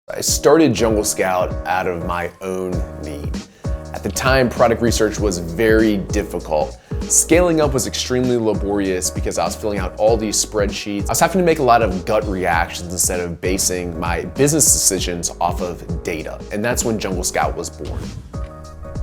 I started Jungle Scout out of my own need. At the time, product research was very difficult. Scaling up was extremely laborious because I was filling out all these spreadsheets. I was having to make a lot of gut reactions instead of basing my business decisions off of data. And that's when Jungle Scout was born.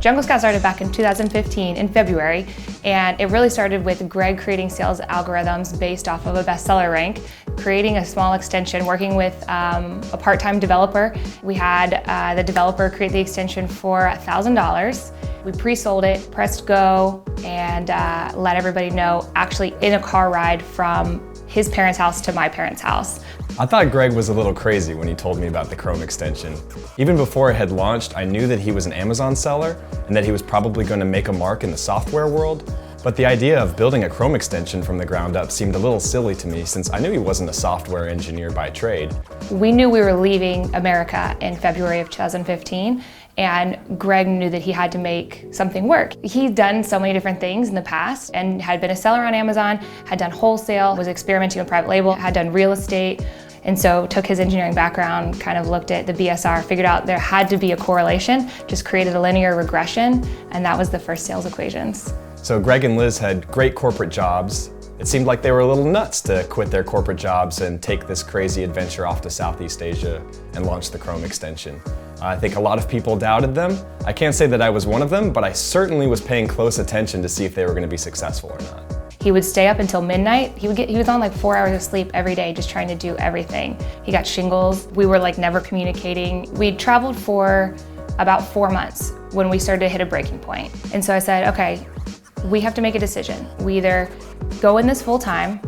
Jungle Scout started back in 2015 in February, and it really started with Greg creating sales algorithms based off of a bestseller rank, creating a small extension, working with a part-time developer. We had the developer create the extension for $1,000. We pre-sold it, pressed go, and let everybody know, actually in a car ride from his parents' house to my parents' house. I thought Greg was a little crazy when he told me about the Chrome extension. Even before it had launched, I knew that he was an Amazon seller and that he was probably going to make a mark in the software world. But the idea of building a Chrome extension from the ground up seemed a little silly to me since I knew he wasn't a software engineer by trade. We knew we were leaving America in February of 2015, and Greg knew that he had to make something work. He'd done so many different things in the past and had been a seller on Amazon, had done wholesale, was experimenting with private label, had done real estate, and so took his engineering background, kind of looked at the BSR, figured out there had to be a correlation, just created a linear regression, and that was the first sales equations. So Greg and Liz had great corporate jobs. It seemed like they were a little nuts to quit their corporate jobs and take this crazy adventure off to Southeast Asia and launch the Chrome extension. I think a lot of people doubted them. I can't say that I was one of them, but I certainly was paying close attention to see if they were going to be successful or not. He would stay up until midnight. He was on like 4 hours of sleep every day, just trying to do everything. He got shingles. We were like never communicating. We traveled for about 4 months when we started to hit a breaking point. And so I said, okay, we have to make a decision. We either go in this full time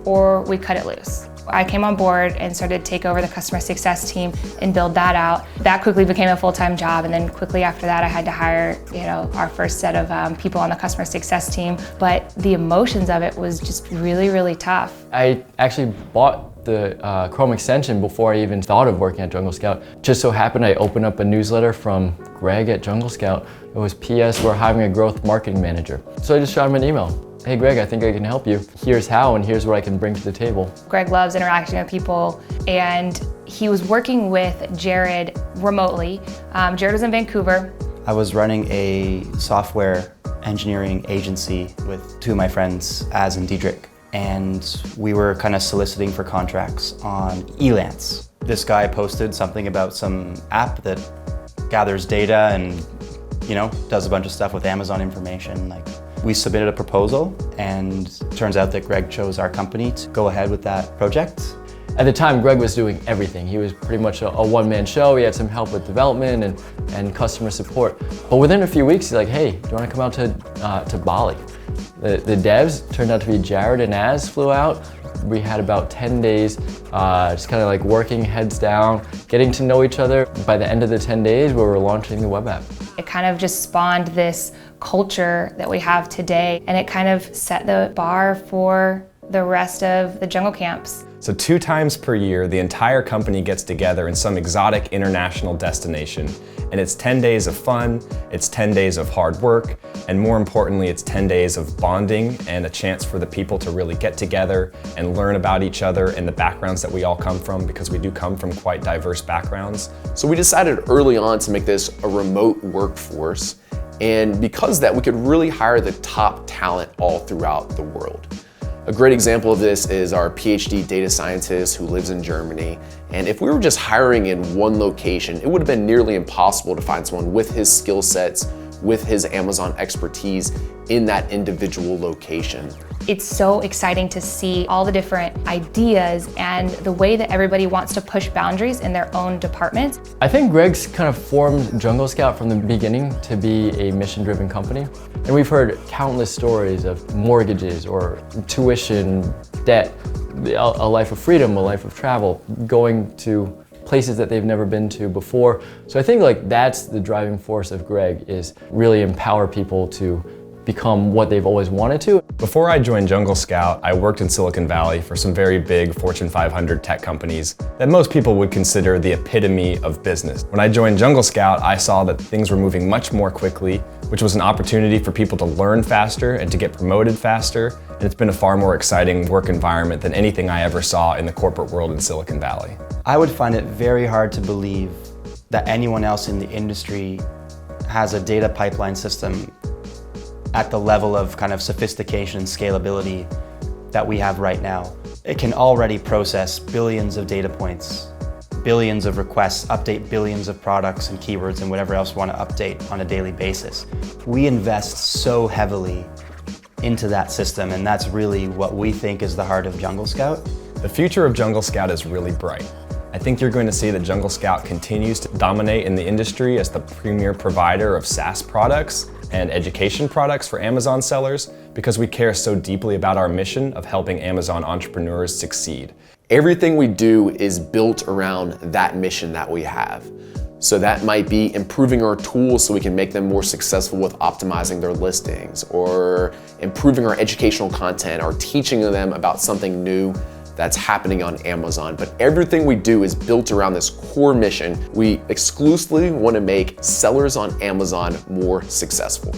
or we cut it loose. I came on board and started to take over the customer success team and build that out. That quickly became a full-time job, and then quickly after that I had to hire, our first set of people on the customer success team. But the emotions of it was just really, really tough. I actually bought the Chrome extension before I even thought of working at Jungle Scout. Just so happened I opened up a newsletter from Greg at Jungle Scout. It was PS, we're hiring a growth marketing manager. So I just shot him an email. Hey Greg, I think I can help you. Here's how and here's what I can bring to the table. Greg loves interacting with people, and he was working with Jared remotely. Jared was in Vancouver. I was running a software engineering agency with two of my friends, Az and Diedrich, and we were kind of soliciting for contracts on Elance. This guy posted something about some app that gathers data and, does a bunch of stuff with Amazon information. We submitted a proposal, and it turns out that Greg chose our company to go ahead with that project. At the time, Greg was doing everything. He was pretty much a one-man show. He had some help with development and customer support. But within a few weeks, he's like, hey, do you want to come out to Bali? The devs turned out to be Jared and Az flew out. We had about 10 days, just kind of like working heads down, getting to know each other. By the end of the 10 days, we were launching the web app. It kind of just spawned this culture that we have today, and it kind of set the bar for the rest of the jungle camps. So 2 times per year, the entire company gets together in some exotic international destination. And it's 10 days of fun, it's 10 days of hard work, and more importantly, it's 10 days of bonding and a chance for the people to really get together and learn about each other and the backgrounds that we all come from, because we do come from quite diverse backgrounds. So we decided early on to make this a remote workforce. And because of that, we could really hire the top talent all throughout the world. A great example of this is our PhD data scientist who lives in Germany. And if we were just hiring in one location, it would have been nearly impossible to find someone with his skill sets, with his Amazon expertise in that individual location. It's so exciting to see all the different ideas and the way that everybody wants to push boundaries in their own departments. I think Greg's kind of formed Jungle Scout from the beginning to be a mission-driven company. And we've heard countless stories of mortgages or tuition, debt, a life of freedom, a life of travel, going to places that they've never been to before. So I think that's the driving force of Greg, is really empower people to become what they've always wanted to. Before I joined Jungle Scout, I worked in Silicon Valley for some very big Fortune 500 tech companies that most people would consider the epitome of business. When I joined Jungle Scout, I saw that things were moving much more quickly, which was an opportunity for people to learn faster and to get promoted faster. And it's been a far more exciting work environment than anything I ever saw in the corporate world in Silicon Valley. I would find it very hard to believe that anyone else in the industry has a data pipeline system at the level of kind of sophistication and scalability that we have right now. It can already process billions of data points, billions of requests, update billions of products and keywords and whatever else we want to update on a daily basis. We invest so heavily into that system, and that's really what we think is the heart of Jungle Scout. The future of Jungle Scout is really bright. I think you're going to see that Jungle Scout continues to dominate in the industry as the premier provider of SaaS products and education products for Amazon sellers because we care so deeply about our mission of helping Amazon entrepreneurs succeed. Everything we do is built around that mission that we have. So that might be improving our tools so we can make them more successful with optimizing their listings, or improving our educational content, or teaching them about something new that's happening on Amazon. But everything we do is built around this core mission. We exclusively want to make sellers on Amazon more successful.